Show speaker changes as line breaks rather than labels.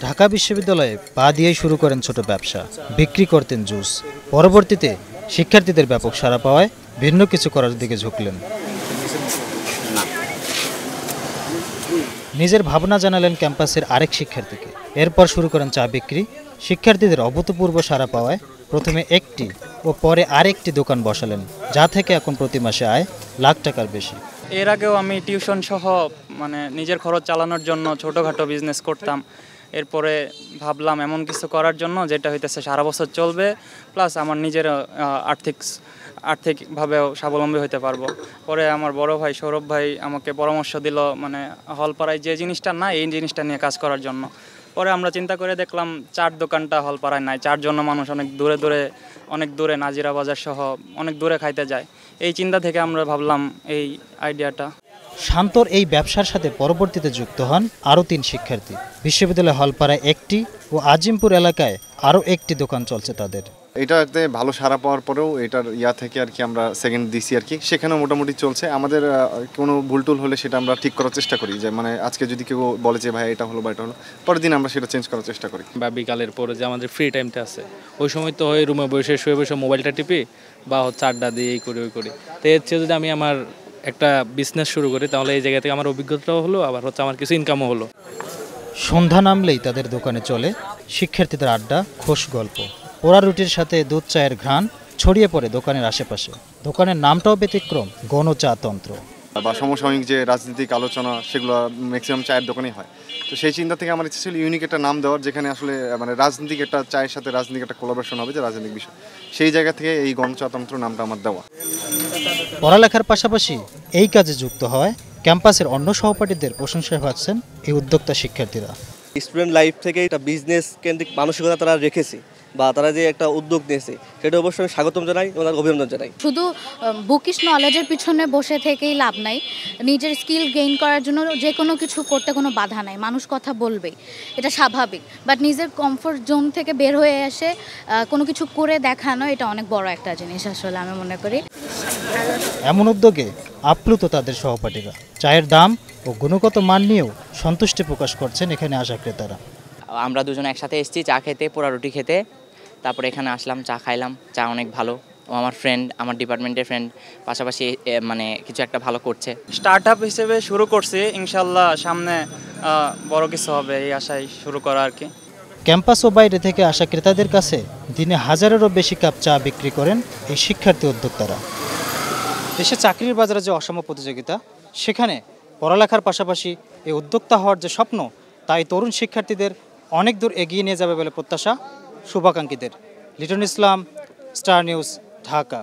ঢাকা বিশ্ববিদ্যালয়ে পা দিয়েই শুরু করেন ছোট ব্যবসা, বিক্রি করতেন জুস। পরবর্তীতে শিক্ষার্থীদের ব্যাপক সাড়া পাওয়ায় ভিন্ন কিছু করার দিকে ঝুঁকলেন। নিজের ভাবনা জানালেন ক্যাম্পাসের আরেক শিক্ষার্থীকে। এরপর শুরু করেন চা বিক্রি। শিক্ষার্থীদের অভূতপূর্ব সাড়া পাওয়ায় প্রথমে একটি ও পরে আরেকটি দোকান বসালেন, যা থেকে এখন প্রতি মাসে আয় লাখ টাকার বেশি।
এর আগেও আমি টিউশন সহ নিজের খরচ চালানোর জন্য ছোটোখাটো বিজনেস করতাম। এরপরে ভাবলাম এমন কিছু করার জন্য যেটা হইতেছে সারা বছর চলবে, প্লাস আমার নিজের আর্থিকভাবেও স্বাবলম্বী হতে পারবো। পরে আমার বড় ভাই সৌরভ ভাই আমাকে পরামর্শ দিল হলপাড়ায় যে জিনিসটা না এই জিনিসটা নিয়ে কাজ করার জন্য। পরে আমরা চিন্তা করে দেখলাম চার দোকানটা হলপাড়ায় নাই, চার জন্য মানুষ অনেক দূরে নাজিরা বাজার সহ অনেক দূরে খাইতে যায়। এই চিন্তা থেকে আমরা ভাবলাম এই আইডিয়াটা।
শান্তর এই ব্যবসার সাথে পরবর্তীতে যুক্ত হন আরও 3 শিক্ষার্থী। বিশ্ববিদ্যালয় হলপাড়ায় একটি ও আজিমপুর এলাকায় আরও একটি দোকান চলছে তাদের।
এটাতে ভালো সাড়া পাওয়ার পরেও এটার থেকে আর কি আমরা সেকেন্ড দিছি আর কি, সেখানেও মোটামুটি চলছে। আমাদের কোনো ভুলটুল হলে সেটা আমরা ঠিক করার চেষ্টা করি, যে আজকে যদি কেউ বলে যে ভাই এটা হলো বা এটা হলো, পরের দিন আমরা সেটা চেঞ্জ করার চেষ্টা করি।
বা বিকালের পরে যে আমাদের ফ্রি টাইমটা আছে ওই সময় তো হয় রুমে বসে শুয়ে বসে মোবাইলটা টিপি বা আড্ডা দিয়ে এই করি ওই করি। তো এর চেয়ে যদি আমি আমার একটা বিজনেস শুরু করি তাহলে এই জায়গা থেকে আমার অভিজ্ঞতাও হলো, আবার আমার কিছু ইনকামও হলো।
সন্ধ্যা নামলেই তাদের দোকানে চলে শিক্ষার্থীদের আড্ডা, খোশ গল্প। পোড়া রুটির সাথে দুধ চায়ের ঘ্রাণ ছড়িয়ে পড়ে দোকানের আশেপাশে। দোকানের নামটাও ব্যতিক্রম, গণচাতন্ত্র।
বা সমসাময়িক যে রাজনৈতিক আলোচনা সেগুলো ম্যাক্সিমাম চায়ের দোকানেই হয়। তো সেই চিন্তা থেকে আমার ইচ্ছে ছিল ইউনিক একটা নাম দেওয়ার, যেখানে আসলে রাজনৈতিক একটা চায়ের সাথে রাজনৈতিক একটা কোলাবোরেশন হবে, যে রাজনৈতিক বিষয়। সেই জায়গা থেকে এই গণচাতন্ত্র নামটা আমার দেওয়া।
পড়ালেখার পাশাপাশি এই কাজে যুক্ত হয় ক্যাম্পাসের অন্য সহপাঠীদের প্রশংসায় পাচ্ছেন এই উদ্যোক্তা শিক্ষার্থীরা।
স্টুডেন্ট লাইফ থেকে একটা বিজনেস কেন্দ্রিক মানসিকতা তারা রেখেছে বা তারা যে একটা উদ্যোগ নিয়েছে সেটা অবশ্যই আমি স্বাগতম জানাই এবং অভিনন্দন জানাই।
শুধু বুকিশ নলেজের পিছনে বসে থেকেই লাভ নাই, নিজের স্কিল গেইন করার জন্য যে কোনো কিছু করতে কোনো বাধা নাই। মানুষ কথা বলবেই, এটা স্বাভাবিক, বাট নিজের কমফোর্ট জোন থেকে বের হয়ে এসে কোনো কিছু করে দেখানো এটা অনেক বড় একটা জিনিস আসলে আমি মনে করি।
এমন উদ্যোগে আপ্লুত তাদের সহপাঠীরা। চায়ের দাম ও গুণগত মান নিয়েও সন্তুষ্টি প্রকাশ করছেন এখানে আসা ক্রেতারা।
আমরা দুজন একসাথে এসেছি চা খেতে, পোড়া রুটি খেতে, তারপরে এখানে আসলাম, চা খাইলাম। চা অনেক ভালো। ও আমার ফ্রেন্ড, আমার ডিপার্টমেন্টের ফ্রেন্ড, পাশাপাশি কিছু একটা ভালো করছে।
স্টার্ট আপ হিসেবে শুরু করছি, ইনশাল্লাহ সামনে বড় কিছু হবে এই আশায় শুরু করা আর কি।
ক্যাম্পাস ও বাইরে থেকে আসা ক্রেতাদের কাছে দিনে 1000-এরও বেশি কাপ চা বিক্রি করেন এই শিক্ষার্থী উদ্যোক্তারা। দেশে চাকরির বাজারে যে অসম প্রতিযোগিতা, সেখানে পড়ালেখার পাশাপাশি এই উদ্যোক্তা হওয়ার যে স্বপ্ন, তাই তরুণ শিক্ষার্থীদের অনেক দূর এগিয়ে নিয়ে যাবে বলে প্রত্যাশা শুভাকাঙ্ক্ষীদের। লিটন ইসলাম, স্টার নিউজ, ঢাকা।